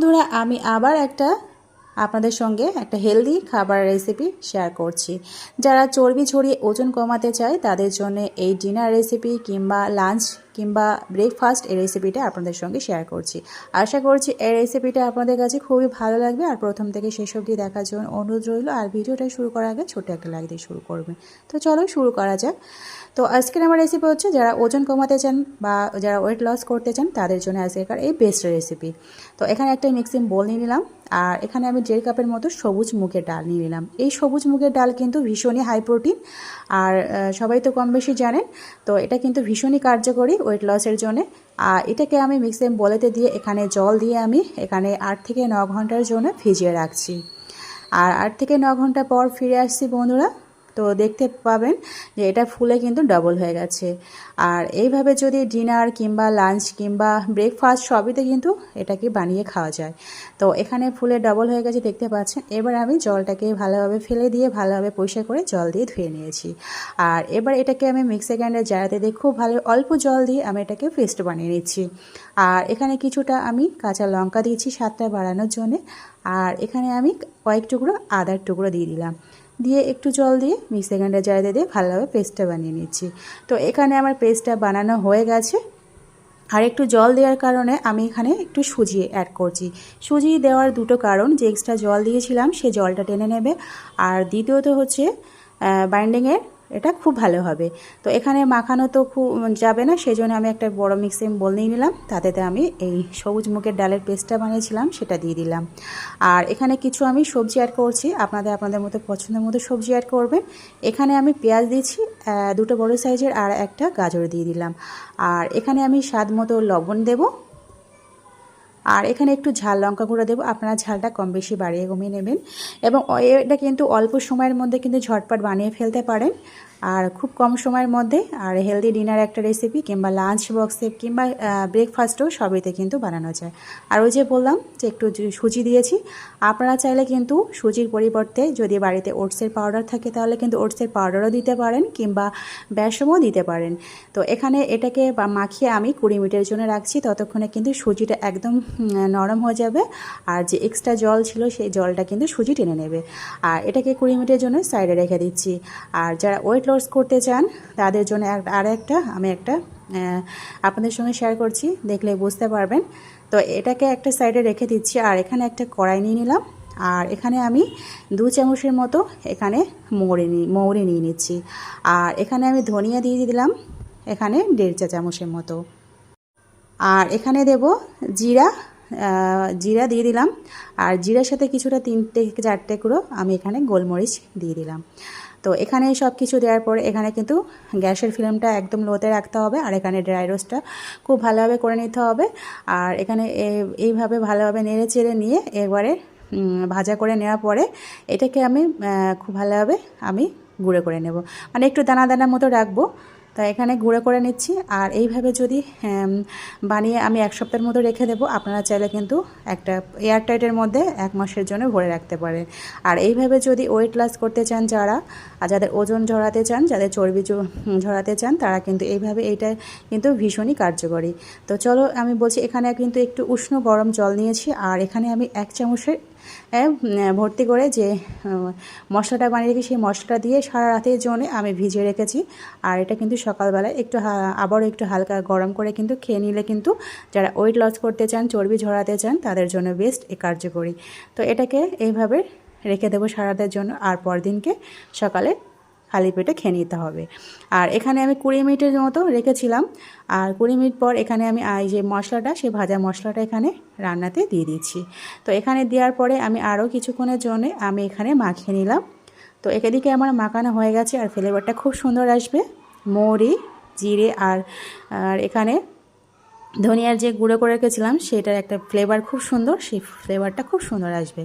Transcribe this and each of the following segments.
বন্ধুরা আমি আবার আপনাদের সঙ্গে একটা হেলদি খাবার রেসিপি শেয়ার করছি। যারা চর্বি ছড়িয়ে ওজন কমাতে চায় তাদের জন্য এই ডিনার রেসিপি কিংবা লাঞ্চ কিংবা ব্রেকফাস্ট এই রেসিপিটা আপনাদের সঙ্গে শেয়ার করছি। আশা করছি এই রেসিপিটা আপনাদের কাছে খুবই ভালো লাগবে। আর প্রথম থেকে শেষ অবধি দেখার জন্য অনুরোধ রইল। আর ভিডিওটা শুরু করার আগে ছোট্ট একটা লাইক দিয়ে শুরু করবেন। তো চলো শুরু করা যাক। তো আজকের আমার রেসিপি হচ্ছে যারা ওজন কমাতে চান বা যারা ওয়েট লস করতে চান তাদের জন্য আজকের এই বেস্ট রেসিপি। তো এখানে একটা মিক্সিং বোল নিয়ে নিলাম আর এখানে আমি 1.5 কাপের মতো সবুজ মুগের ডাল নিয়ে নিলাম। এই সবুজ মুগের ডাল কিন্তু ভীষণই হাই প্রোটিন আর সবাই তো কম বেশি জানেন। তো এটা কিন্তু ভীষণই কার্যকরী ওয়েট লসের জন্য। আর এটাকে আমি মিক্সিং বোলেতে দিয়ে এখানে জল দিয়ে আমি এখানে 8 থেকে 9 ঘন্টার জন্য ভিজিয়ে রাখছি। আর 8 থেকে 9 ঘন্টা পর ফিরে আসছি বন্ধুরা। তো দেখতে পাবেন যে এটা ফুলে কিন্তু ডবল হয়ে গেছে। আর এইভাবে যদি ডিনার কিংবা লাঞ্চ কিংবা ব্রেকফাস্ট সবইতে কিন্তু এটাকে বানিয়ে খাওয়া যায়। তো এখানে ফুলে ডবল হয়ে গেছে দেখতে পাচ্ছেন। এবার আমি জলটাকে ভালোভাবে ফেলে দিয়ে ভালোভাবে পরিষ্কার করে জল দিয়ে ধুয়ে নিয়েছি। আর এবার এটাকে আমি মিক্সার গ্রাইন্ডার জারাতে দিয়ে খুব ভালো অল্প জল দিয়ে আমি এটাকে পেস্ট বানিয়ে নিচ্ছি। আর এখানে কিছুটা আমি কাঁচা লঙ্কা দিয়েছি স্বাদটা বাড়ানোর জন্যে। আর এখানে আমি কয়েক টুকরো আদার টুকরো দিয়ে দিলাম, দিয়ে একটু জল দিয়ে মিক্সার গ্রাইন্ডার জারে দিয়ে ভালোভাবে পেস্টটা বানিয়ে নিচ্ছি। তো এখানে আমার পেস্টটা বানানো হয়ে গেছে। আর একটু জল দেওয়ার কারণে আমি এখানে একটু সুজি অ্যাড করছি। সুজি দেওয়ার দুটো কারণ, যে এক্সট্রা জল দিয়েছিলাম সে জলটা টেনে নেবে, আর দ্বিতীয়ত হচ্ছে বাইন্ডিংয়ের এটা খুব ভালো হবে। তো এখানে মাখানো তো খুব যাবে না, সেই জন্য আমি একটা বড় মিক্সিং বোল নিয়ে নিলাম, তাতে আমি এই সবুজ মুগের ডালের পেস্টটা বানিয়েছিলাম সেটা দিয়ে দিলাম। আর এখানে কিছু আমি সবজি অ্যাড করছি, আপনাদের মতো পছন্দের মতো সবজি অ্যাড করবেন। এখানে আমি পেঁয়াজ দিয়েছি 2টো বড় সাইজের আর একটা গাজর দিয়ে দিলাম। আর এখানে আমি স্বাদ মতো লবণ দেব। আর এখানে একটু ঝাল লঙ্কা গুঁড়ো দেবো, আপনারা ঝালটা কম বেশি বাড়িয়ে কমিয়ে নেবেন। এবং এটা কিন্তু অল্প সময়ের মধ্যে কিন্তু ঝটপট বানিয়ে ফেলতে পারেন আর খুব কম সময়ের মধ্যে। আর হেলদি ডিনার একটা রেসিপি কিংবা লাঞ্চ বক্সে কিংবা ব্রেকফাস্টেও সবইতে কিন্তু বানানো যায়। আর ওই যে বললাম যে একটু সুজি দিয়েছি, আপনারা চাইলে কিন্তু সুজির পরিবর্তে যদি বাড়িতে ওটসের পাউডার থাকে তাহলে কিন্তু ওটসের পাউডারও দিতে পারেন কিংবা বেসমও দিতে পারেন। তো এখানে এটাকে মাখিয়ে আমি 20 মিনিটের জন্য রাখছি, ততক্ষণে কিন্তু সুজিটা একদম নরম হয়ে যাবে আর যে এক্সট্রা জল ছিল সেই জলটা কিন্তু সুজি টেনে নেবে। আর এটাকে 20 মিনিটের জন্য সাইডে রেখে দিচ্ছি। আর যারা ওয়েট লস করতে চান তাদের জন্য আমি একটা আপনাদের সঙ্গে শেয়ার করছি, দেখলে বুঝতে পারবেন। তো এটাকে একটা সাইডে রেখে দিচ্ছি। আর এখানে একটা কড়াই নিয়ে নিলাম আর এখানে আমি 2 চামচের মতো এখানে মৌরি নিয়ে নিচ্ছি। আর এখানে আমি ধনিয়া দিয়ে দিলাম এখানে 1.5 চা চামচের মতো। আর এখানে দেব জিরা দিয়ে দিলাম। আর জিরার সাথে কিছুটা 3 থেকে 4 গুঁড়ো আমি এখানে গোলমরিচ দিয়ে দিলাম। তো এখানে সব কিছু দেওয়ার পরে এখানে কিন্তু গ্যাসের ফ্লেমটা একদম লোতে রাখতে হবে। আর এখানে ড্রাই রোস্টটা খুব ভালোভাবে করে নিতে হবে। আর এখানে এইভাবে ভালোভাবে নেড়ে চেড়ে নিয়ে একবারে ভাজা করে নেওয়ার পরে এটাকে আমি খুব ভালোভাবে আমি গুঁড়ো করে নেব, মানে একটু দানা দানা মতো রাখবো। তাই এখানে গুঁড়ো করে নিচ্ছি। আর এইভাবে যদি বানিয়ে আমি 1 সপ্তাহের মতো রেখে দেবো, আপনারা চাইলে কিন্তু একটা এয়ারটাইটের মধ্যে 1 মাসের জন্য ভরে রাখতে পারেন। আর এইভাবে যদি ওয়েট লস করতে চান যাদের ওজন ঝরাতে চান, যাদের চর্বি ঝরাতে চান, তারা কিন্তু এইভাবে এইটা কিন্তু ভীষণই কার্যকরী। তো চলো আমি বলছি, এখানে কিন্তু একটু উষ্ণ গরম জল নিয়েছি। আর এখানে আমি 1 চামচের ভর্তি করে যে মশলাটা বানিয়ে রেখে সেই মশলাটা দিয়ে সারা রাতের জন্য আমি ভিজিয়ে রেখেছি। আর এটা কিন্তু সকালবেলায় আবারও একটু হালকা গরম করে কিন্তু খেয়ে নিলে কিন্তু যারা ওয়েট লস করতে চান, চর্বি ঝরাতে চান, তাদের জন্য বেস্ট কার্যকরী। তো এটাকে এইভাবে রেখে দেবো সারা রাতের জন্য। আর পরদিনকে সকালে খালি পেটে খেয়ে নিতে হবে। আর এখানে আমি 20 মিনিটের মতো রেখেছিলাম। আর 20 মিনিট পর এখানে আমি এই যে মশলাটা, সেই ভাজা মশলাটা এখানে রান্নাতে দিয়ে দিচ্ছি। তো এখানে দেওয়ার পরে আমি আরও কিছুক্ষণের জন্য আমি এখানে মাখিয়ে নিলাম। তো এদিকে আমার মাখানো হয়ে গেছে আর ফ্লেভারটা খুব সুন্দর আসবে। মৌরি, জিরে আর এখানে ধনিয়ার যে গুঁড়ো করে রেখেছিলাম সেটার একটা ফ্লেভার খুব সুন্দর, সেই ফ্লেভারটা খুব সুন্দর আসবে।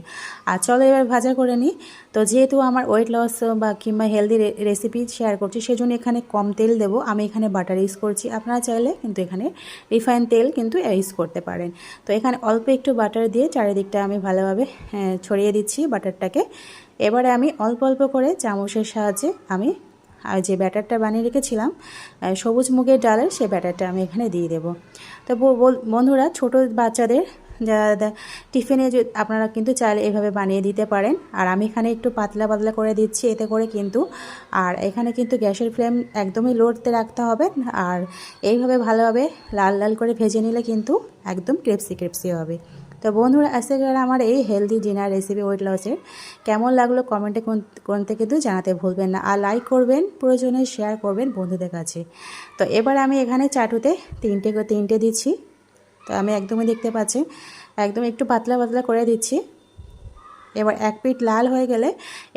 আর চলো এবার ভাজা করে নিই। তো যেহেতু আমার ওয়েট লস বা কিংবা হেলদি রেসিপি শেয়ার করছি, সেজন্য এখানে কম তেল দেবো। আমি এখানে বাটার ইউজ করছি, আপনারা চাইলে কিন্তু এখানে রিফাইন তেল কিন্তু ইউজ করতে পারেন। তো এখানে অল্প একটু বাটার দিয়ে চারিদিকটা আমি ভালোভাবে ছড়িয়ে দিচ্ছি বাটারটাকে। এবারে আমি অল্প অল্প করে চামচের সাহায্যে আমি আর যে ব্যাটারটা বানিয়ে রেখেছিলাম সবুজ মুগের ডালের, সেই ব্যাটারটা আমি এখানে দিয়ে দেব। তো বন্ধুরা, ছোট বাচ্চাদের যারা টিফিনে আপনারা কিন্তু চাইলে এভাবে বানিয়ে দিতে পারেন। আর আমি এখানে একটু পাতলা পাতলা করে দিচ্ছি এতে করে কিন্তু। আর এখানে কিন্তু গ্যাসের ফ্লেম একদমই লোতে রাখতে হবে। আর এইভাবে ভালোভাবে লাল লাল করে ভেজে নিলে কিন্তু একদম ক্রিপসি ক্রিপসি হবে। তো বন্ধুরা, আজকের আমার এই হেলদি ডিনার রেসিপি ওয়েট লসের কেমন লাগলো কমেন্টে করতে কিন্তু জানাতে ভুলবেন না। আর লাইক করবেন, প্রয়োজনে শেয়ার করবেন বন্ধুদের কাছে। তো এবার আমি এখানে চাটুতে তিনটে দিচ্ছি। তো আমি একদমই দেখতে পাচ্ছি একদম একটু পাতলা পাতলা করে দিচ্ছি। এবার এক পিঠ লাল হয়ে গেলে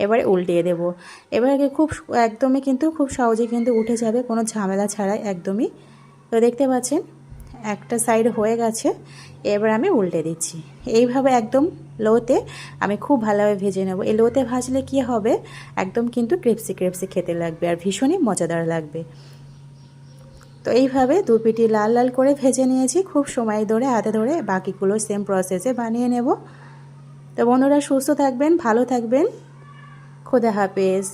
এবারে উল্টিয়ে দেব। এবারে খুব একদমই কিন্তু খুব সহজে কিন্তু উঠে যাবে, কোনো ঝামেলা ছাড়াই একদমই। তো দেখতে পাচ্ছেন একটা সাইড হয়ে গেছে, এবার আমি উল্টে দিচ্ছি। এইভাবে একদম লোতে আমি খুব ভালোভাবে ভেজে নেব। এই লোতে ভাজলে কি হবে, একদম কিন্তু ক্রিপসি ক্রিপসি খেতে লাগবে আর ভীষণই মজাদার লাগবে। তো এইভাবে দু পিঠি লাল লাল করে ভেজে নিয়েছি খুব সময় ধরে, হাতে ধরে। বাকিগুলো সেম প্রসেসে বানিয়ে নেব। তো বন্ধুরা, সুস্থ থাকবেন, ভালো থাকবেন, খোদা হাফেজ।